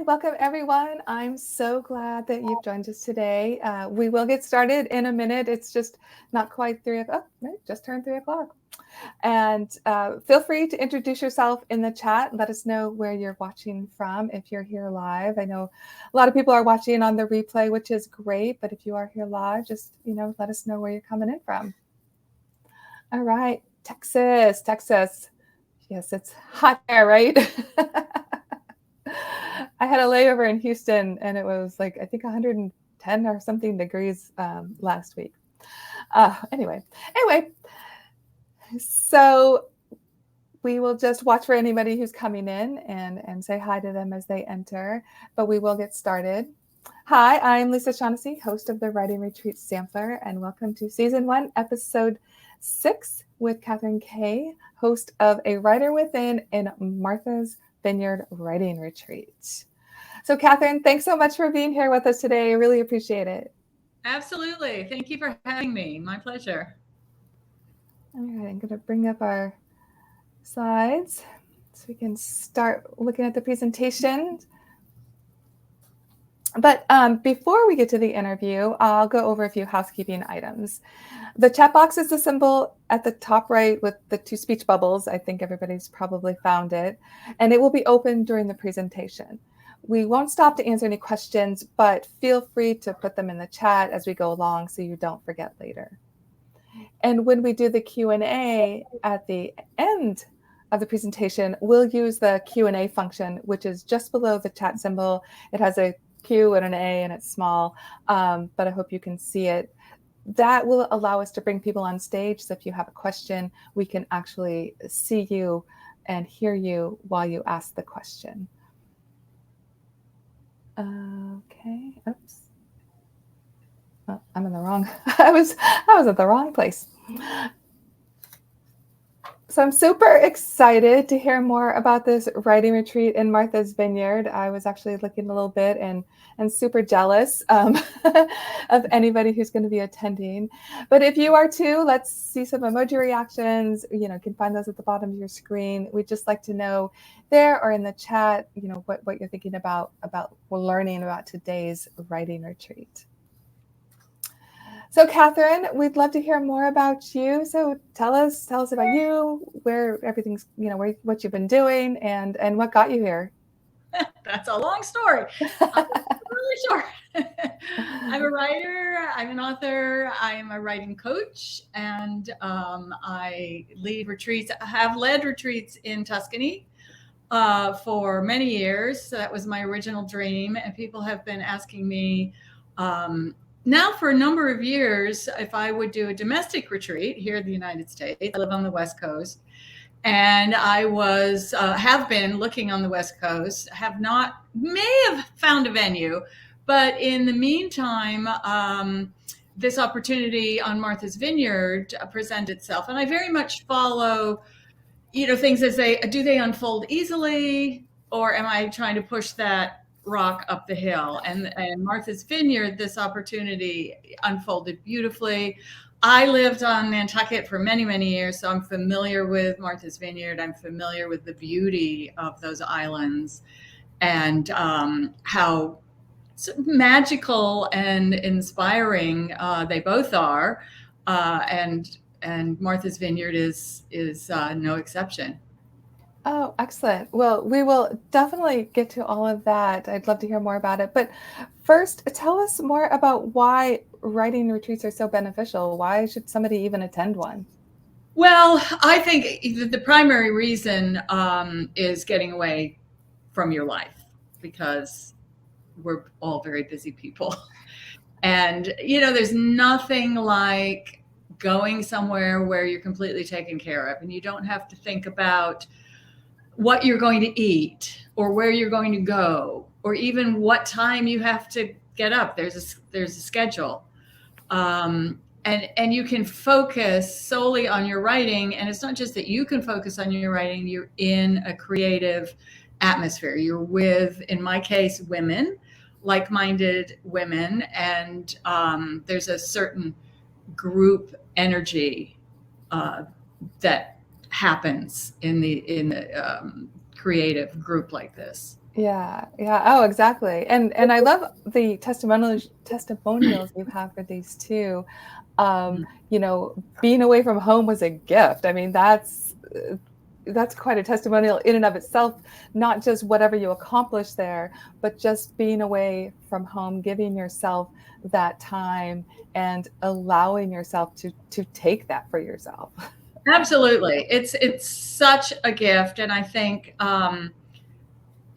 welcome everyone. I'm so glad that you've joined us today. We will get started in a minute. It's just not quite 3 o'clock. Oh, just turned 3 o'clock. And feel free to introduce yourself in the chat. Let us know where you're watching from if you're here live. I know a lot of people are watching on the replay, which is great. But if you are here live, just let us know where you're coming in from. All right, Texas. Yes, it's hot there, right? I had a layover in Houston and it was like, I think 110 or something degrees last week. Anyway, so we will just watch for anybody who's coming in and say hi to them as they enter, but we will get started. Hi, I'm Lisa Shaughnessy, host of the Writing Retreat Sampler, and welcome to Season 1, Episode 6 with Kathryn Kay, host of A Writer Within in Martha's Vineyard Writing Retreat. So Kathryn, thanks so much for being here with us today. I really appreciate it. Absolutely. Thank you for having me. My pleasure. All right, I'm going to bring up our slides so we can start looking at the presentation. But before we get to the interview, I'll go over a few housekeeping items. The chat box is the symbol at the top right with the 2 speech bubbles. I think everybody's probably found it. And it will be open during the presentation. We won't stop to answer any questions, but feel free to put them in the chat as we go along so you don't forget later. And when we do the Q&A at the end of the presentation, we'll use the Q&A function, which is just below the chat symbol. It has a Q and an A and it's small, but I hope you can see it. That will allow us to bring people on stage. So if you have a question, we can actually see you and hear you while you ask the question. Okay, oops. Oh, I'm in the wrong, I was at the wrong place. So I'm super excited to hear more about this writing retreat in Martha's Vineyard. I was actually looking a little bit and super jealous of anybody who's going to be attending. But if you are too, let's see some emoji reactions. You can find those at the bottom of your screen. We'd just like to know there or in the chat, what you're thinking about learning about today's writing retreat. So Kathryn, we'd love to hear more about you. So tell us about you, where everything's, what you've been doing and what got you here. That's a long story. Really short. I'm a writer, I'm an author, I'm a writing coach, and I lead retreats. I have led retreats in Tuscany for many years. So that was my original dream. And people have been asking me now for a number of years if I would do a domestic retreat here in the United States. I live on the West Coast. And I have been looking on the West Coast, may have found a venue, but in the meantime, this opportunity on Martha's Vineyard presented itself. And I very much follow, things as do they unfold easily, or am I trying to push that rock up the hill? And Martha's Vineyard, this opportunity unfolded beautifully. I lived on Nantucket for many, many years, so I'm familiar with Martha's Vineyard. I'm familiar with the beauty of those islands and how magical and inspiring they both are. And Martha's Vineyard is no exception. Oh, excellent. Well, we will definitely get to all of that. I'd love to hear more about it. But first, tell us more about why writing retreats are so beneficial. Why should somebody even attend one? Well, I think the primary reason is getting away from your life, because we're all very busy people. And, there's nothing like going somewhere where you're completely taken care of and you don't have to think about what you're going to eat or where you're going to go or even what time you have to get up. There's a schedule. And you can focus solely on your writing. And it's not just that you can focus on your writing, you're in a creative atmosphere. You're with, in my case, women, like-minded women. And there's a certain group energy that happens in the creative group like this. Yeah, yeah. Oh, exactly. And I love the testimonials you have for these too. Being away from home was a gift. I mean, that's quite a testimonial in and of itself, not just whatever you accomplish there, but just being away from home, giving yourself that time and allowing yourself to take that for yourself. Absolutely. It's such a gift. And I think,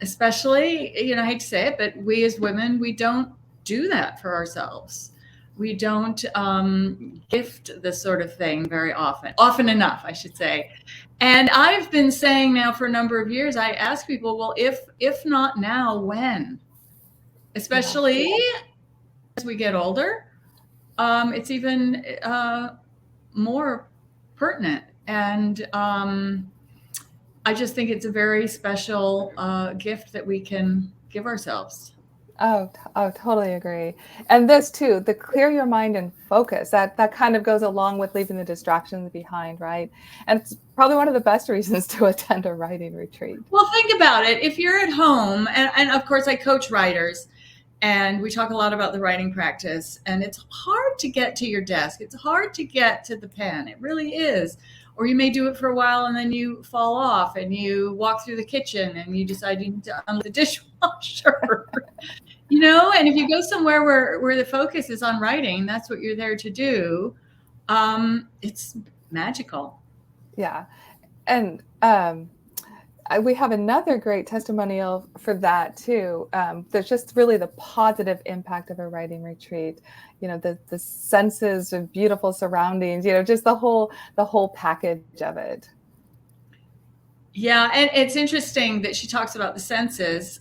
especially, I hate to say it, but we as women, we don't do that for ourselves. We don't gift this sort of thing very often enough, I should say. And I've been saying now for a number of years, I ask people, well, if not now, when? Yeah. Especially as we get older, it's even more pertinent. And I just think it's a very special gift that we can give ourselves. Oh, totally agree. And this too, the clear your mind and focus, that kind of goes along with leaving the distractions behind, right? And it's probably one of the best reasons to attend a writing retreat. Well, think about it. If you're at home, and of course, I coach writers, and we talk a lot about the writing practice, and it's hard to get to your desk. It's hard to get to the pen. It really is. Or you may do it for a while and then you fall off and you walk through the kitchen and you decide you need to unload the dishwasher. And if you go somewhere where the focus is on writing, that's what you're there to do. It's magical. Yeah. And we have another great testimonial for that too. There's just really the positive impact of a writing retreat. The senses of beautiful surroundings. Just the whole package of it. Yeah, and it's interesting that she talks about the senses,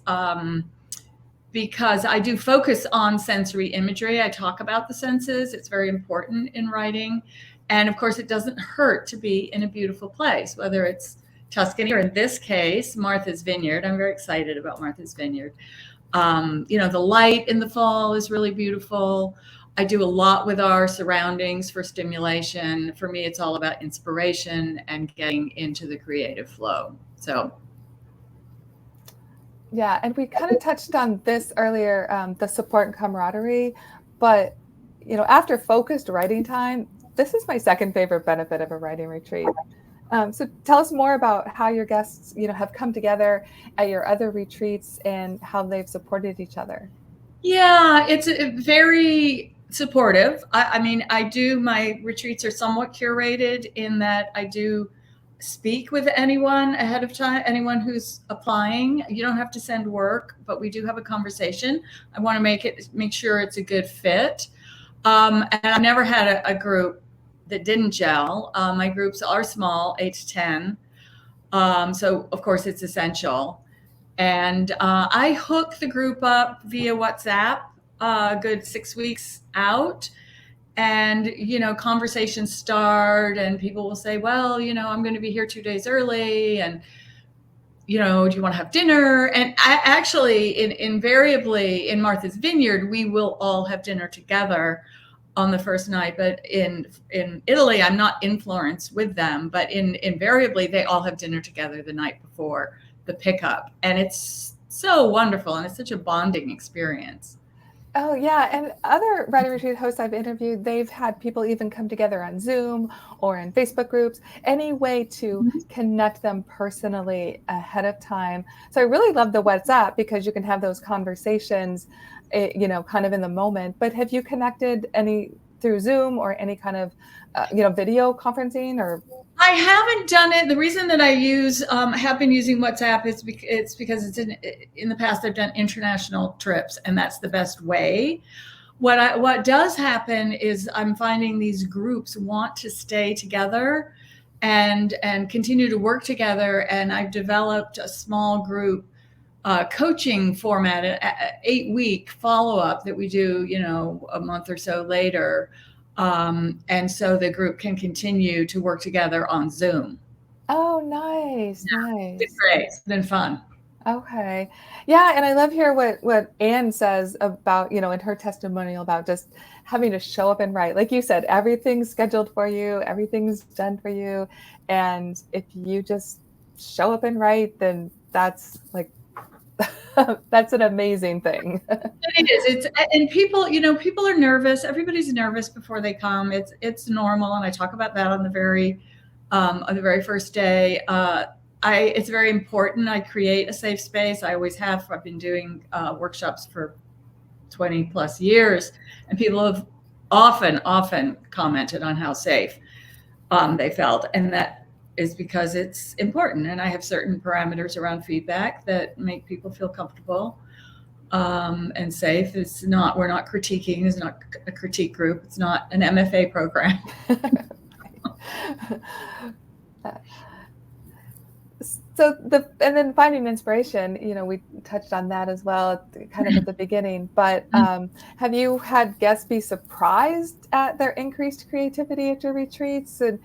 because I do focus on sensory imagery. I talk about the senses. It's very important in writing. And of course, it doesn't hurt to be in a beautiful place, whether it's Tuscany or in this case, Martha's Vineyard. I'm very excited about Martha's Vineyard. The light in the fall is really beautiful. I do a lot with our surroundings for stimulation. For me, it's all about inspiration and getting into the creative flow. So, yeah, and we kind of touched on this earlier, the support and camaraderie. But after focused writing time, this is my second favorite benefit of a writing retreat. So tell us more about how your guests, have come together at your other retreats and how they've supported each other. yeah, it's very supportive. I mean, my retreats are somewhat curated in that I do speak with anyone ahead of time, anyone who's applying. You don't have to send work, but we do have a conversation. I want to make sure it's a good fit. And I've never had a group that didn't gel. My groups are small, 8 to 10. So of course it's essential. And I hook the group up via WhatsApp a good 6 weeks out. And, conversations start and people will say, well, I'm going to be here 2 days early. And, do you want to have dinner? And I actually, invariably in Martha's Vineyard, we will all have dinner together on the first night. But in Italy, I'm not in Florence with them, but invariably they all have dinner together the night before the pickup. And it's so wonderful. And it's such a bonding experience. Oh, yeah. And other writing retreat hosts I've interviewed, they've had people even come together on Zoom or in Facebook groups, any way to connect them personally ahead of time. So I really love the WhatsApp because you can have those conversations, kind of in the moment. But have you connected any through Zoom or any kind of, video conferencing or? I haven't done it. The reason that I have been using WhatsApp is because it's in the past I've done international trips, and that's the best way. What does happen is I'm finding these groups want to stay together and continue to work together, and I've developed a small group coaching format, an 8-week follow-up that we do, a month or so later. And so the group can continue to work together on Zoom. Oh, nice, Yeah, nice. it's great. It's been fun. Okay. Yeah, and I love hear what Anne says about, in her testimonial about just having to show up and write. Like you said, everything's scheduled for you, everything's done for you. And if you just show up and write, then that's like That's an amazing thing. It is. And people, people are nervous. Everybody's nervous before they come. It's normal, and I talk about that on the very first day. It's very important. I create a safe space. I always have. I've been doing workshops for 20 plus years, and people have often commented on how safe they felt, and that is because it's important. And I have certain parameters around feedback that make people feel comfortable and safe. We're not critiquing. It's not a critique group. It's not an MFA program. And then finding inspiration, we touched on that as well, kind of at the beginning, but have you had guests be surprised at their increased creativity at your retreats? And,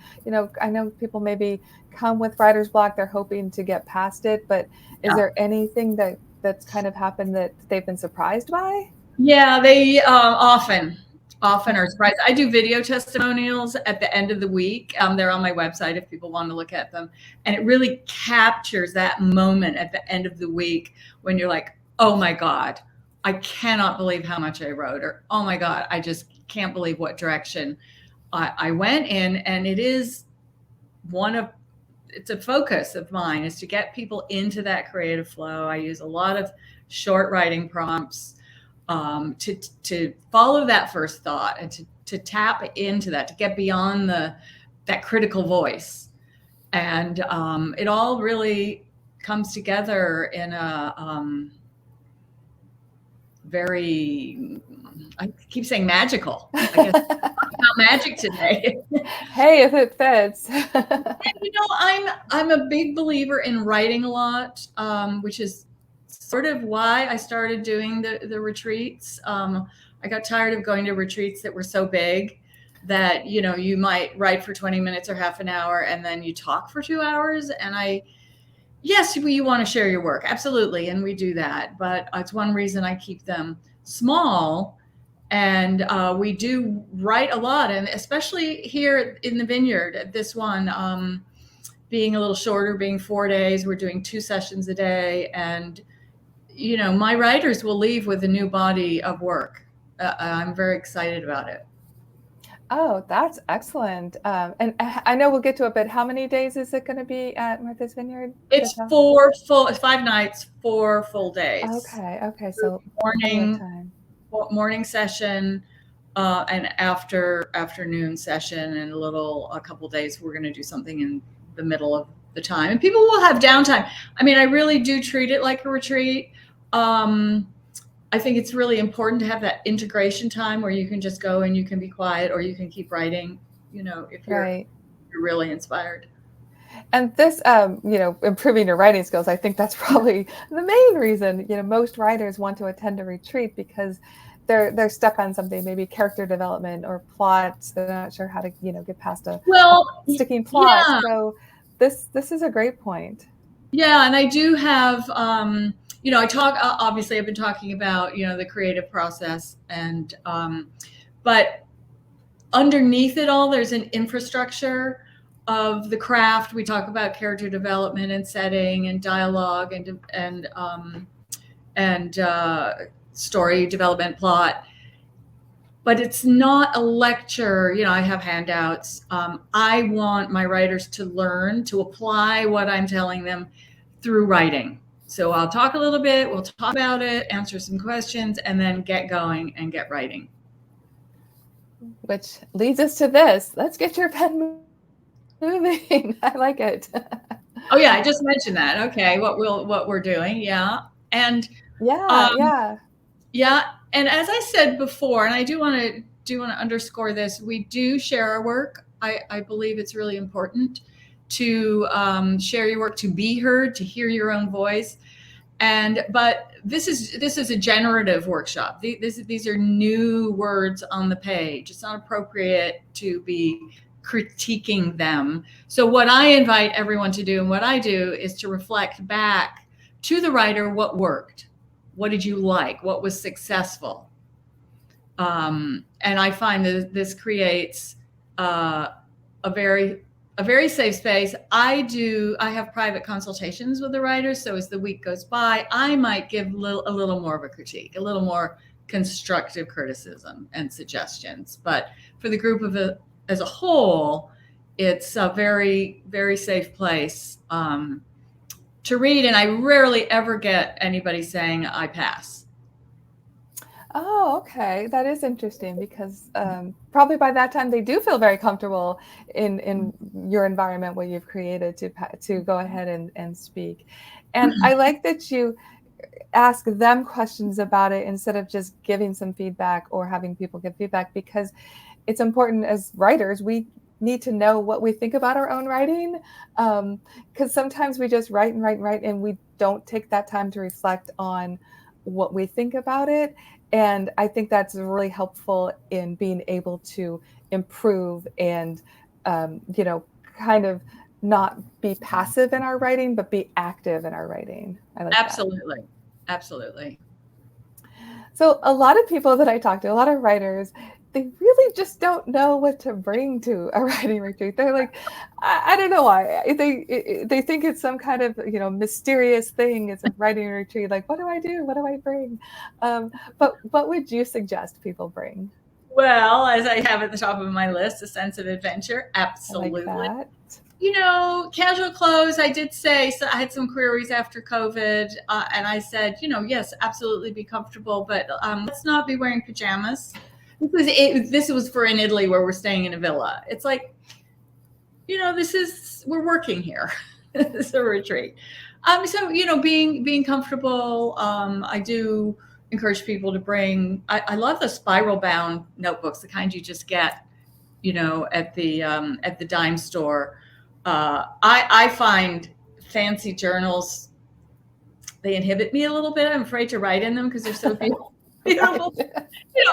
I know people maybe come with writer's block, they're hoping to get past it, but is there anything that's kind of happened that they've been surprised by? Yeah, they often are surprised. I do video testimonials at the end of the week. They're on my website if people want to look at them. And it really captures that moment at the end of the week when you're like, oh my God, I cannot believe how much I wrote, or oh my God, I just can't believe what direction I went in. And it is it's a focus of mine, is to get people into that creative flow. I use a lot of short writing prompts to follow that first thought, and to tap into that, to get beyond that critical voice. And it all really comes together in a very, I keep saying magical. I guess about magic today. Hey, if it fits. I'm a big believer in writing a lot, which is sort of why I started doing the retreats. I got tired of going to retreats that were so big that, you might write for 20 minutes or half an hour and then you talk for 2 hours. And yes, you want to share your work. Absolutely. And we do that. But it's one reason I keep them small. And we do write a lot. And especially here in the Vineyard, this one, being a little shorter, being 4 days, we're doing 2 sessions a day. And, my writers will leave with a new body of work. I'm very excited about it. Oh, that's excellent. And I know we'll get to it, but how many days is it going to be at Martha's Vineyard? It's 5 nights, 4 full days. Okay. So morning session, and afternoon session, and a couple days we're going to do something in the middle of the time. And people will have downtime. I mean, I really do treat it like a retreat. I think it's really important to have that integration time where you can just go and you can be quiet, or you can keep writing, if you're really inspired. And this, improving your writing skills, I think that's probably the main reason, most writers want to attend a retreat, because they're stuck on something, maybe character development or plots. They're not sure how to, get past a sticking plot. Yeah. So this is a great point. Yeah. And I do have, obviously I've been talking about, the creative process, and, but underneath it all, there's an infrastructure of the craft. We talk about character development and setting and dialogue and story development, plot. But it's not a lecture. I have handouts. I want my writers to learn to apply what I'm telling them through writing. So I'll talk a little bit, we'll talk about it, answer some questions, and then get going and get writing. Which leads us to this. Let's get your pen moving. I like it. Oh yeah, I just mentioned that. Okay, what we're doing, yeah. And yeah. And as I said before, and I do want to underscore this, we do share our work. I believe it's really important to share your work, to be heard, to hear your own voice. But this is a generative workshop. These are new words on the page. It's not appropriate to be critiquing them. So what I invite everyone to do, and what I do, is to reflect back to the writer what worked. What did you like? What was successful? And I find that this creates a a very safe space. I have private consultations with the writers. So as the week goes by, I might give a little more of a critique, a little more constructive criticism and suggestions. But for the group as a whole, it's a very, very safe place to read. And I rarely ever get anybody saying I pass. Oh, okay. That is interesting because probably by that time they do feel very comfortable in your environment where you've created to go ahead and speak. And I like that you ask them questions about it instead of just giving some feedback or having people give feedback, because it's important as writers, we need to know what we think about our own writing, because sometimes we just write and write and write and we don't take that time to reflect on what we think about it. And I think that's really helpful in being able to improve and, kind of not be passive in our writing, but be active in our writing. I like Absolutely. that. Absolutely. So a lot of people that I talk to, a lot of writers, they really just don't know what to bring to a writing retreat. They're like, I don't know why. They think it's some kind of mysterious thing. It's a writing retreat. Like, what do I do? What do I bring? But what would you suggest people bring? Well, as I have at the top of my list, a sense of adventure. Absolutely. I like that. Casual clothes. I did say, so I had some queries after COVID, and I said, yes, absolutely be comfortable, but let's not be wearing pajamas. This was for in Italy where we're staying in a villa. It's like, we're working here. It's a retreat. So, being comfortable. I do encourage people to bring, I love the spiral bound notebooks, the kind you just get, at the dime store. I find fancy journals, they inhibit me a little bit. I'm afraid to write in them because they're so beautiful.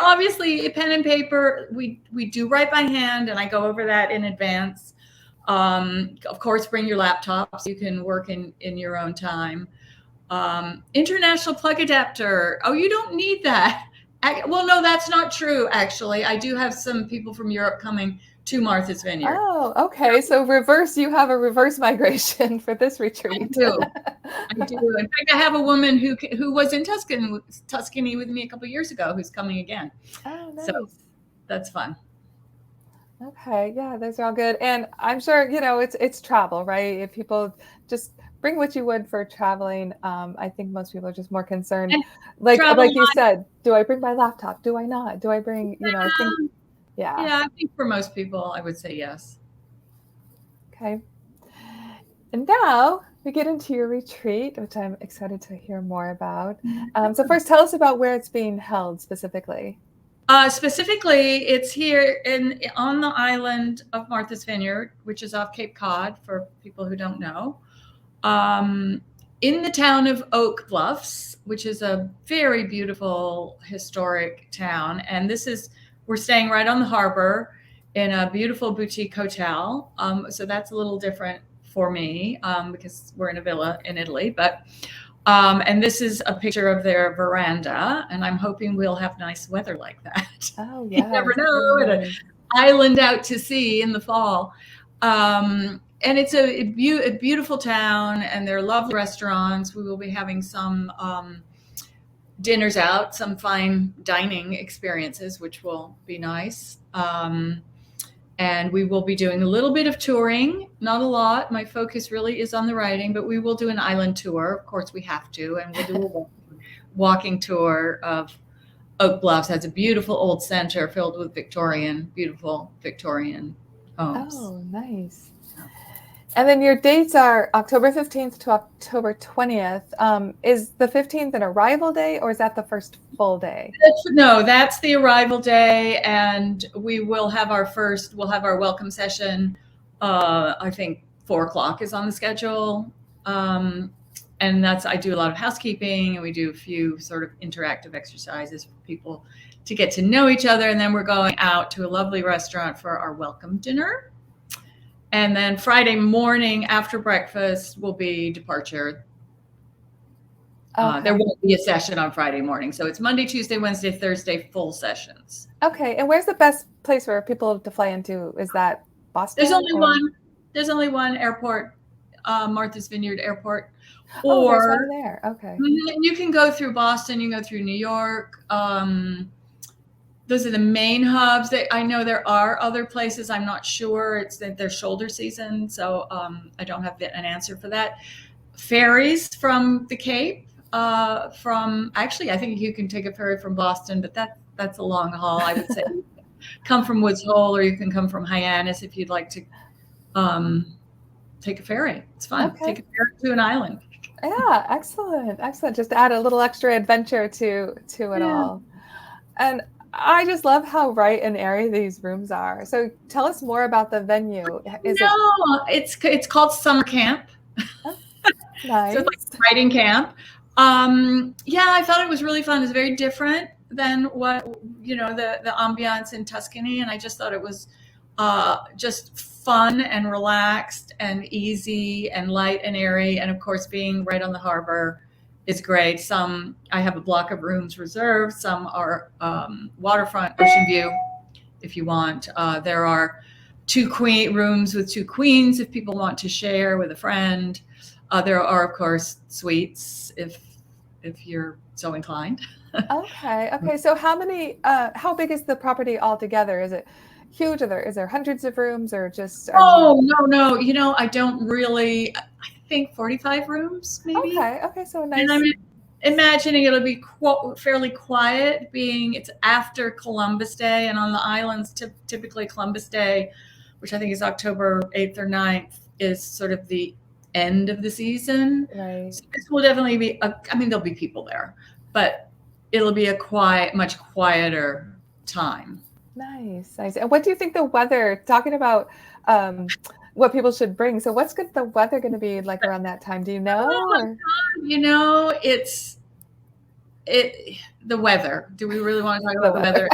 Obviously pen and paper, we do write by hand, and I go over that in advance. Of course, bring your laptop so you can work in your own time. International plug adapter. Oh, you don't need that. Well, no, that's not true. Actually, I do have some people from Europe coming to Martha's Vineyard. Oh, okay. So you have a reverse migration for this retreat. I do. In fact, I have a woman who was in Tuscany with me a couple of years ago who's coming again. Oh, nice. So that's fun. Okay. Yeah, those are all good. And I'm sure, it's travel, right? If people just bring what you would for traveling, I think most people are just more concerned. And like you said, do I bring my laptop? Do I not? Do I bring, I think, yeah. Yeah, I think for most people, I would say yes. Okay. And now we get into your retreat, which I'm excited to hear more about. So first, tell us about where it's being held specifically. Specifically, it's here on the island of Martha's Vineyard, which is off Cape Cod for people who don't know. In the town of Oak Bluffs, which is a very beautiful historic town. And we're staying right on the harbor in a beautiful boutique hotel. So that's a little different for me because we're in a villa in Italy. But and this is a picture of their veranda, and I'm hoping we'll have nice weather like that. Oh, yeah. You never know. At an island out to sea in the fall. And it's a beautiful town, and there are lovely restaurants. We will be having some dinners out, some fine dining experiences, which will be nice. And we will be doing a little bit of touring, not a lot. My focus really is on the writing, but we will do an island tour. Of course, we have to, and we'll do a walking tour of Oak Bluffs. Has a beautiful old center filled with beautiful Victorian homes. Oh, nice. And then your dates are October 15th to October 20th. Is the 15th an arrival day, or is that the first full day? No, that's the arrival day. And we'll have our welcome session. I think 4:00 is on the schedule. And I do a lot of housekeeping, and we do a few sort of interactive exercises for people to get to know each other. And then we're going out to a lovely restaurant for our welcome dinner. And then Friday morning after breakfast will be departure. Okay. There won't be a session on Friday morning. So it's Monday, Tuesday, Wednesday, Thursday, full sessions. Okay. And where's the best place for people to fly into? Is that Boston? There's only one. There's only one airport, Martha's Vineyard Airport. Oh, there's one Or there. Okay. you can go through Boston, you can go through New York. Those are the main hubs. I know there are other places. I'm not sure. It's their shoulder season, so I don't have an answer for that. Ferries from the Cape. Actually, I think you can take a ferry from Boston, but that's a long haul. I would say come from Woods Hole, or you can come from Hyannis if you'd like to take a ferry. It's fun. Okay. Take a ferry to an island. Yeah, excellent, excellent. Just to add a little extra adventure to it all. And I just love how bright and airy these rooms are. So tell us more about the venue. It's called Summer Camp. Nice. So it's like writing camp. Yeah, I thought it was really fun. It's very different than what, the ambiance in Tuscany. And I just thought it was just fun and relaxed and easy and light and airy. And of course, being right on the harbor is great. I have a block of rooms reserved. Some are waterfront, ocean view, if you want. There are 2 rooms with 2 queens if people want to share with a friend. There are, of course, suites if you're so inclined. Okay. So how big is the property altogether? Is it huge? Is there hundreds of rooms or just? No. I don't really. I think 45 rooms, maybe. Okay. So nice. And I'm imagining it'll be fairly quiet, being it's after Columbus Day, and on the islands, typically Columbus Day, which I think is October 8th or 9th, is sort of the end of the season. Right. So this will definitely be. There'll be people there, but it'll be a much quieter time. Nice. And what do you think the weather? Talking about what people should bring. So what's the weather going to be like around that time? Do you know? It's the weather. Do we really want to talk about the weather?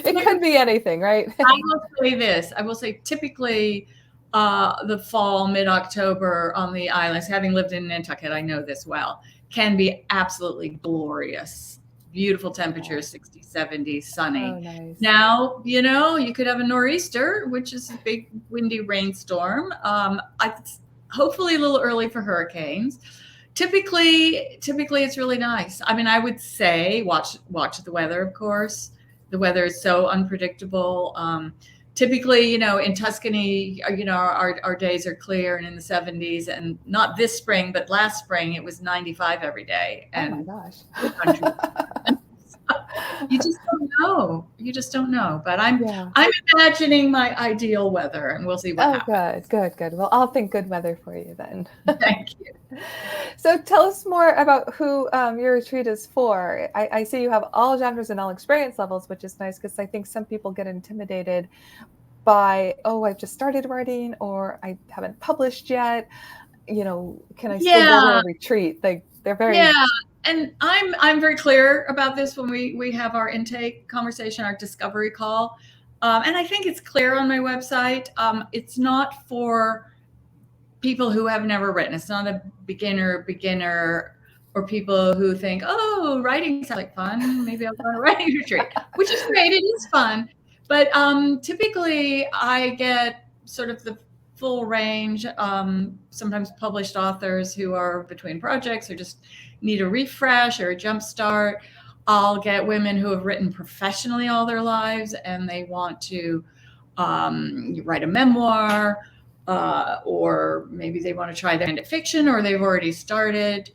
It could be anything, right? I will say this. I will say typically the fall, mid-October on the islands, having lived in Nantucket, I know this well, can be absolutely glorious. Beautiful temperatures, 60, 70, sunny. Oh, nice. Now, you could have a nor'easter, which is a big windy rainstorm. Hopefully a little early for hurricanes. Typically it's really nice. I would say watch the weather, of course. The weather is so unpredictable. Typically, in Tuscany, our days are clear and in the 70s, and not this spring, but last spring, it was 95 every day. And oh my gosh. You just don't know. But I'm imagining my ideal weather, and we'll see what happens. Good. Well, I'll think good weather for you then. Thank you. So tell us more about who your retreat is for. I see you have all genres and all experience levels, which is nice, because I think some people get intimidated by, I've just started writing, or I haven't published yet. Can I still go to a retreat? They're very And I'm very clear about this when we have our intake conversation, our discovery call. And I think it's clear on my website. It's not for people who have never written. It's not a beginner, or people who think, writing sounds like fun. Maybe I'll go on a writing retreat, which is great. It is fun. But typically I get sort of the full range, sometimes published authors who are between projects or just need a refresh or a jump start. I'll get women who have written professionally all their lives and they want to write a memoir, or maybe they want to try their hand at fiction, or they've already started.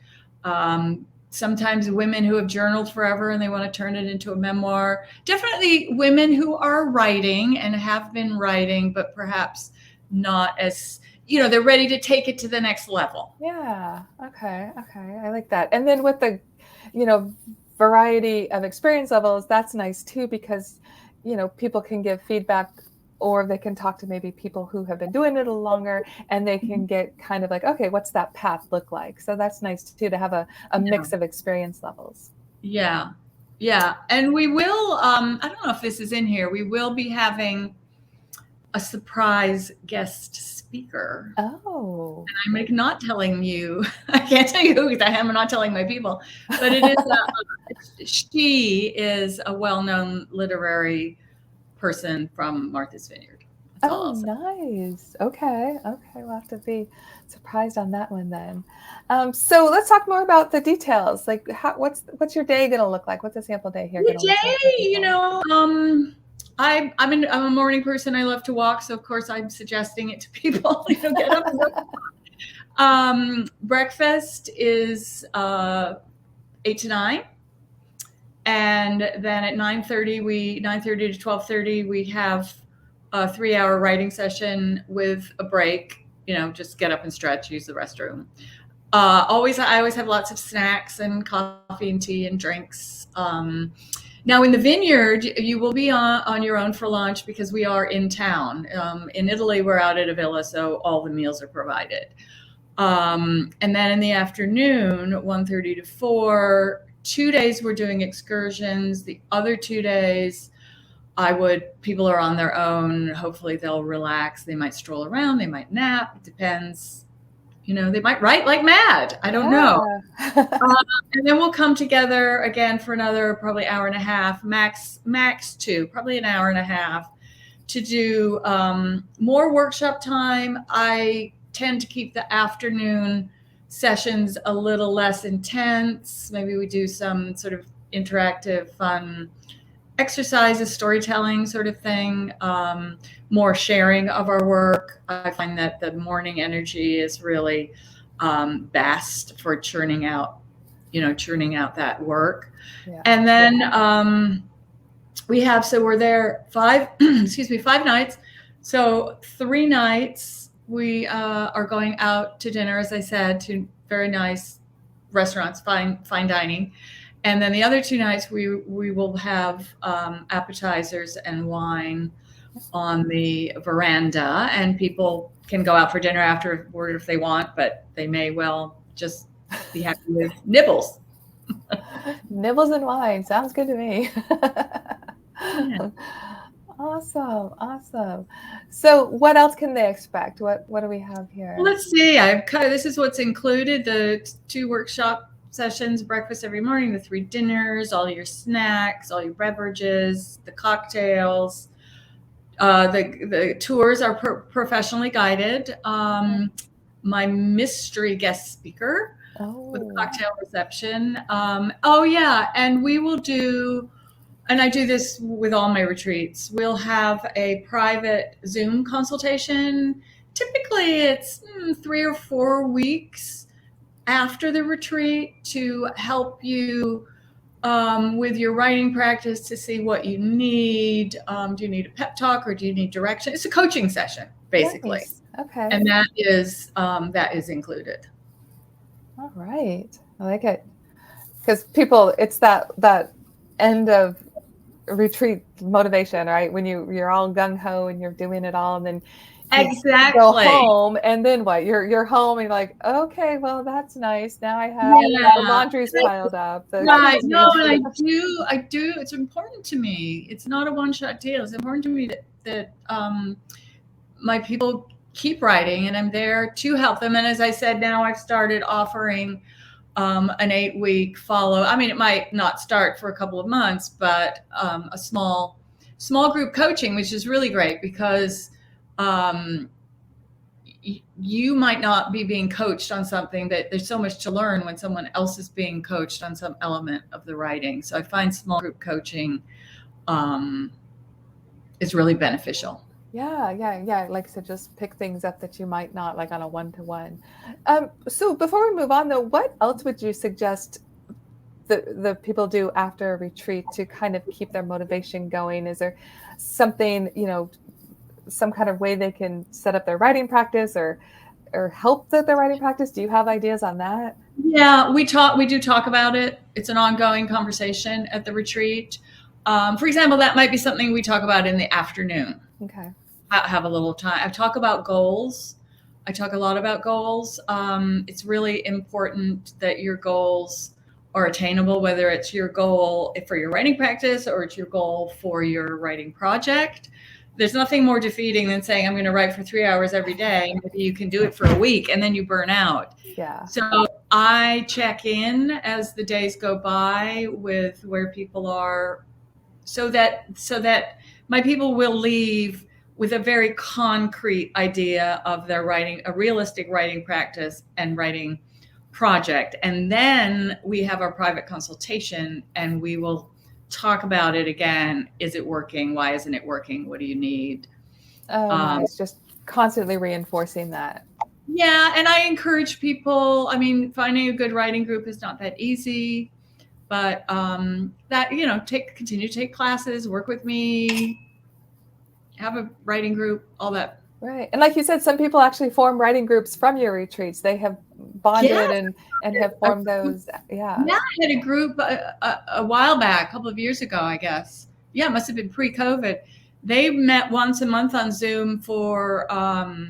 Sometimes women who have journaled forever and they want to turn it into a memoir. Definitely women who are writing and have been writing, but perhaps not as, they're ready to take it to the next level. Yeah. Okay. I like that. And then with the, variety of experience levels, that's nice too, because, people can give feedback, or they can talk to maybe people who have been doing it a little longer, and they can get kind of like, okay, what's that path look like? So that's nice too, to have a mix of experience levels. Yeah. And we will, I don't know if this is in here, we will be having a surprise guest speaker. Oh. And I'm not telling you, I can't tell you who, because I'm not telling my people, but it is, she is a well-known literary person from Martha's Vineyard. Oh, nice. Okay. We'll have to be surprised on that one then. So let's talk more about the details. Like, what's your day going to look like? What's a sample day here going to look like for people? I'm a morning person. I love to walk, so of course I'm suggesting it to people. Get up and go. Breakfast is 8 to 9. And then at 9:30 to 12:30, we have a 3-hour writing session with a break, just get up and stretch, use the restroom. I always have lots of snacks and coffee and tea and drinks. Now in the Vineyard, you will be on your own for lunch because we are in town. In Italy, we're out at a villa, so all the meals are provided. And then in the afternoon, 1:30 to 4, 2 days we're doing excursions. The other 2 days, people are on their own. Hopefully they'll relax. They might stroll around. They might nap. It depends. They might write like mad. I don't know. And then we'll come together again for another probably hour and a half, max 2, probably an hour and a half to do more workshop time. I tend to keep the afternoon sessions a little less intense. Maybe we do some sort of interactive, fun exercises, storytelling sort of thing, more sharing of our work. I find that the morning energy is really best for churning out that work. Yeah. And then we're there 5 nights. So 3 nights we are going out to dinner, as I said, to very nice restaurants, fine dining. And then the other 2 nights we will have appetizers and wine on the veranda, and people can go out for dinner afterward if they want, but they may well just be happy with nibbles. Nibbles and wine. Sounds good to me. Yeah. Awesome. So what else can they expect? What do we have here? Well, let's see. This is what's included: the 2 workshop sessions, breakfast every morning, the 3 dinners, all your snacks, all your beverages, the cocktails. The tours are professionally guided. My mystery guest speaker with a cocktail reception. And we will do, and I do this with all my retreats, we'll have a private Zoom consultation. Typically it's 3 or 4 weeks after the retreat to help you with your writing practice, to see what you need. Do you need a pep talk or do you need direction? It's a coaching session, basically. Nice. Okay. And that is included. All right. I like it. Because people, it's that end of retreat motivation, right? When you're all gung-ho and you're doing it all, and then exactly go home, and then what? You're home and you're like, okay, well, that's nice. Now I have the laundry's piled up. Right. No, and I do. It's important to me. It's not a one-shot deal. It's important to me that my people keep writing, and I'm there to help them. And as I said, now I've started offering an 8-week follow. I mean, it might not start for a couple of months, but a small group coaching, which is really great because you might not be being coached on something, but there's so much to learn when someone else is being coached on some element of the writing. So I find small group coaching is really beneficial. Yeah. Like I said, just pick things up that you might not, like on a one-to-one. So before we move on, though, what else would you suggest the people do after a retreat to kind of keep their motivation going? Is there something, some kind of way they can set up their writing practice or help their writing practice? Do you have ideas on that? Yeah, we do talk about it. It's an ongoing conversation at the retreat. For example, that might be something we talk about in the afternoon. Okay. Have a little time. I talk about goals. I talk a lot about goals. It's really important that your goals are attainable, whether it's your goal for your writing practice or it's your goal for your writing project. There's nothing more defeating than saying, I'm going to write for 3 hours every day. Maybe you can do it for a week and then you burn out. Yeah. So I check in as the days go by with where people are, so that my people will leave with a very concrete idea of their writing, a realistic writing practice and writing project. And then we have our private consultation and we will talk about it again. Is it working? Why isn't it working? What do you need? Oh, nice. Just constantly reinforcing that. Yeah. And I encourage people, I mean, finding a good writing group is not that easy, but that, you know, continue to take classes, work with me, have a writing group, all that. Right. And like you said, some people actually form writing groups from your retreats. They have bonded and have formed those. Yeah. Yeah, I had a group a while back, a couple of years ago, I guess. Yeah, it must have been pre-COVID. They met once a month on Zoom for, oh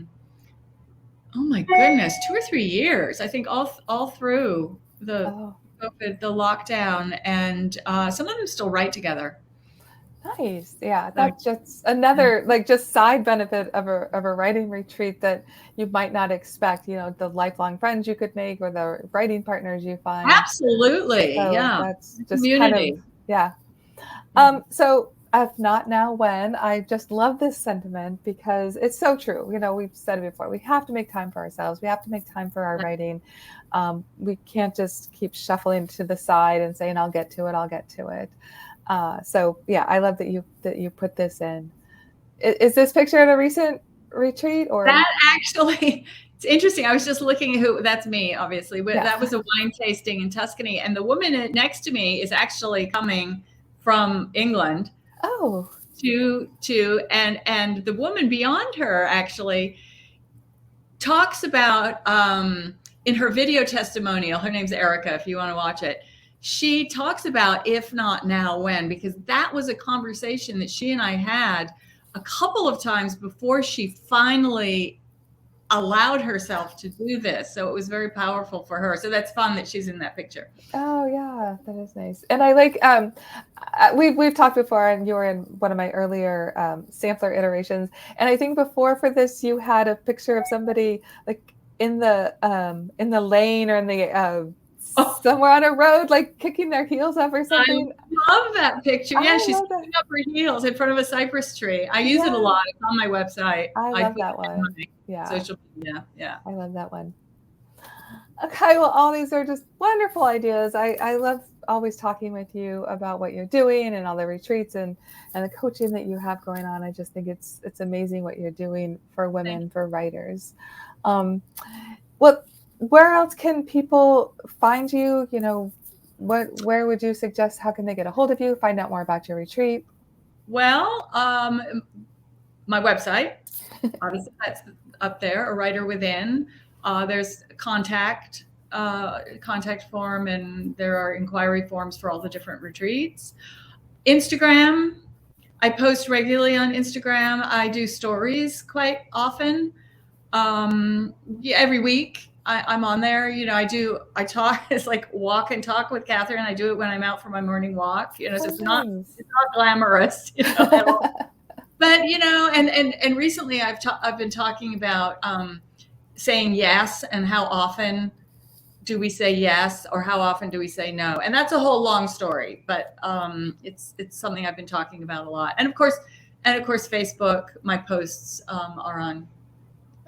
my goodness, 2 or 3 years. I think all through the COVID, the lockdown, and some of them still write together. Nice. Yeah, that's just another like just side benefit of a writing retreat that you might not expect, you know, the lifelong friends you could make or the writing partners you find. Absolutely. So yeah. that's just Community. kind of, yeah. So if not now, when? I just love this sentiment because it's so true. You know, we've said it before. We have to make time for ourselves. We have to make time for our writing. We can't just keep shuffling to the side and saying, I'll get to it. I'll get to it. So yeah, I love that you put this in. Is this picture at a recent retreat or that actually? It's interesting. I was just looking at that's me, obviously. But that was a wine tasting in Tuscany, and the woman next to me is actually coming from England. Oh. And the woman beyond her actually talks about in her video testimonial. Her name's Erica. If you want to watch it. She talks about if not now, when, because that was a conversation that she and I had a couple of times before she finally allowed herself to do this. So it was very powerful for her. So that's fun that she's in that picture. Oh yeah, that is nice. And I like, we've talked before and you were in one of my earlier sampler iterations. And I think before for this, you had a picture of somebody like in the lane or in the, somewhere on a road, like kicking their heels up or something. I love that picture. Yeah, she's kicking up her heels in front of a cypress tree. I use it a lot. It's on my website. I love that one. Yeah. Social media. Yeah. I love that one. Okay, well, all these are just wonderful ideas. I love always talking with you about what you're doing and all the retreats and the coaching that you have going on. I just think it's amazing what you're doing for women, for writers. Where else can people find you? You know, where would you suggest? How can they get a hold of you? Find out more about your retreat? Well, my website, obviously that's up there. A Writer Within. There's contact form, and there are inquiry forms for all the different retreats. Instagram. I post regularly on Instagram. I do stories quite often. Every week. I'm on there, you know, I talk, it's like walk and talk with Kathryn. I do it when I'm out for my morning walk, you know, so it's not glamorous, you know, at all. But, you know, and recently I've been talking about saying yes and how often do we say yes or how often do we say no? And that's a whole long story, but it's something I've been talking about a lot. And of course, Facebook, my posts are on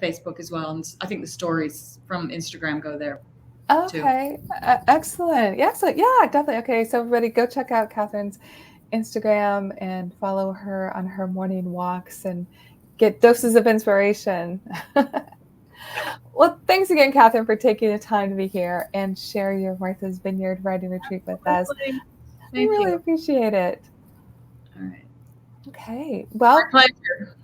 Facebook as well, and I think the stories from Instagram go there. Okay, excellent. Yeah, so yeah, definitely. Okay, so everybody go check out Kathryn's Instagram and follow her on her morning walks and get doses of inspiration. Well, thanks again, Kathryn, for taking the time to be here and share your Martha's Vineyard writing retreat with us. I really appreciate it. All right. Okay. Well, my pleasure.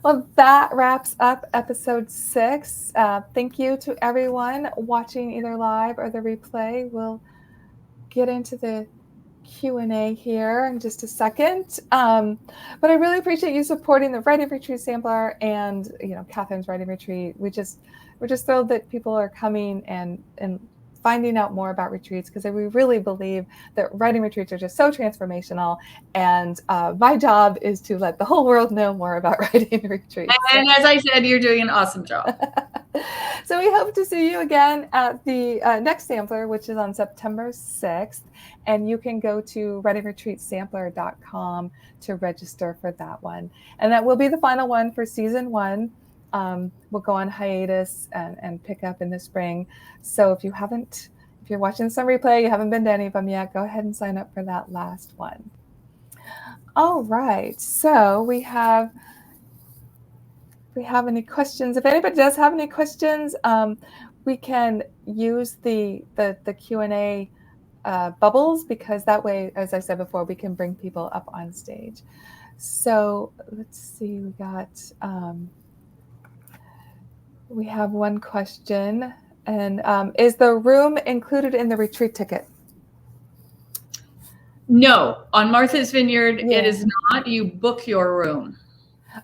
Well, that wraps up episode 6. Thank you to everyone watching either live or the replay. We'll get into the Q&A here in just a second. But I really appreciate you supporting the Writing Retreat Sampler and, you know, Kathryn's Writing Retreat. We're just thrilled that people are coming and finding out more about retreats, because we really believe that writing retreats are just so transformational. And my job is to let the whole world know more about writing retreats. And as I said, you're doing an awesome job. So we hope to see you again at the next sampler, which is on September 6th. And you can go to writingretreatsampler.com to register for that one. And that will be the final one for season 1. We'll go on hiatus and pick up in the spring. So if you're watching some replay, you haven't been to any of them yet, go ahead and sign up for that last one. All right. So we have any questions. If anybody does have any questions, we can use the Q&A bubbles, because that way, as I said before, we can bring people up on stage. So let's see, we have one question, and is the room included in the retreat ticket? No, on Martha's Vineyard, It is not. You book your room.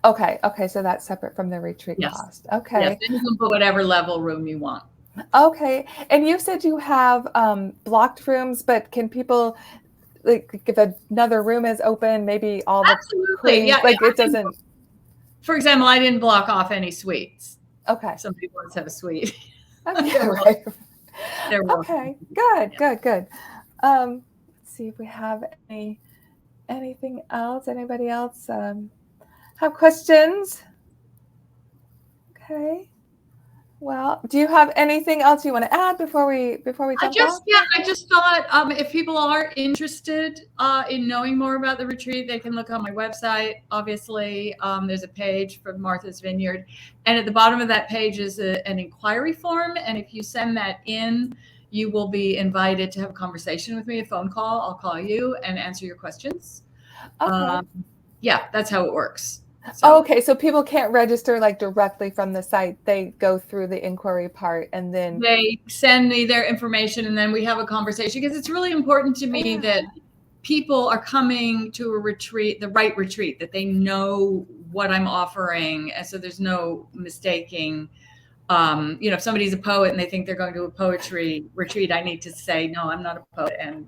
Okay, so that's separate from the retreat cost. Okay. Yes, then you can book whatever level room you want. Okay, and you said you have blocked rooms, but can people, like, if another room is open, maybe all the Absolutely, yeah. Like, it doesn't. For example, I didn't block off any suites. Okay. Some people just have a suite. Okay, right. Okay, good. Let's see if we have anything else. Anybody else have questions? Okay. Well, do you have anything else you want to add before we jump off? I just thought if people are interested in knowing more about the retreat, they can look on my website. Obviously, there's a page for Martha's Vineyard, and at the bottom of that page is an inquiry form. And if you send that in, you will be invited to have a conversation with me, a phone call. I'll call you and answer your questions. Okay. Yeah, that's how it works. So, okay, so people can't register like directly from the site. They go through the inquiry part, and then they send me their information, and then we have a conversation, because it's really important to me that people are coming to a retreat, the right retreat, that they know what I'm offering. And so there's no mistaking. If somebody's a poet and they think they're going to a poetry retreat, I need to say, no, I'm not a poet. And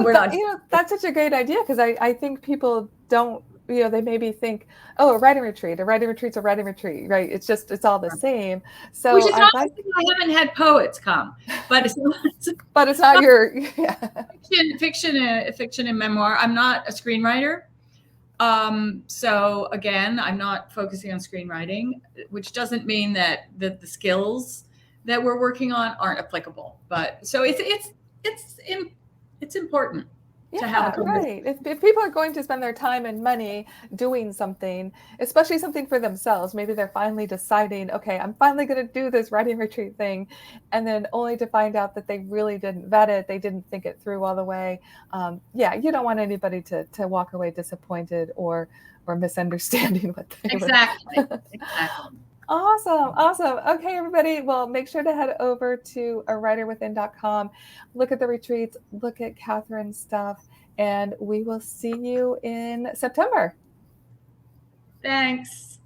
we're not. That's such a great idea, because I think people don't, they maybe think, oh, a writing retreat's a writing retreat, right? It's all the same. So which is not I haven't had poets come, but it's not your fiction and memoir. I'm not a screenwriter. So again, I'm not focusing on screenwriting, which doesn't mean that the skills that we're working on aren't applicable. But so it's important to have a right. If people are going to spend their time and money doing something, especially something for themselves, maybe they're finally deciding, okay, I'm finally going to do this writing retreat thing, and then only to find out that they really didn't vet it, they didn't think it through all the way. You don't want anybody to walk away disappointed or misunderstanding what they exactly. Awesome. Okay, everybody. Well, make sure to head over to awriterwithin.com, look at the retreats, look at Kathryn's stuff, and we will see you in September. Thanks.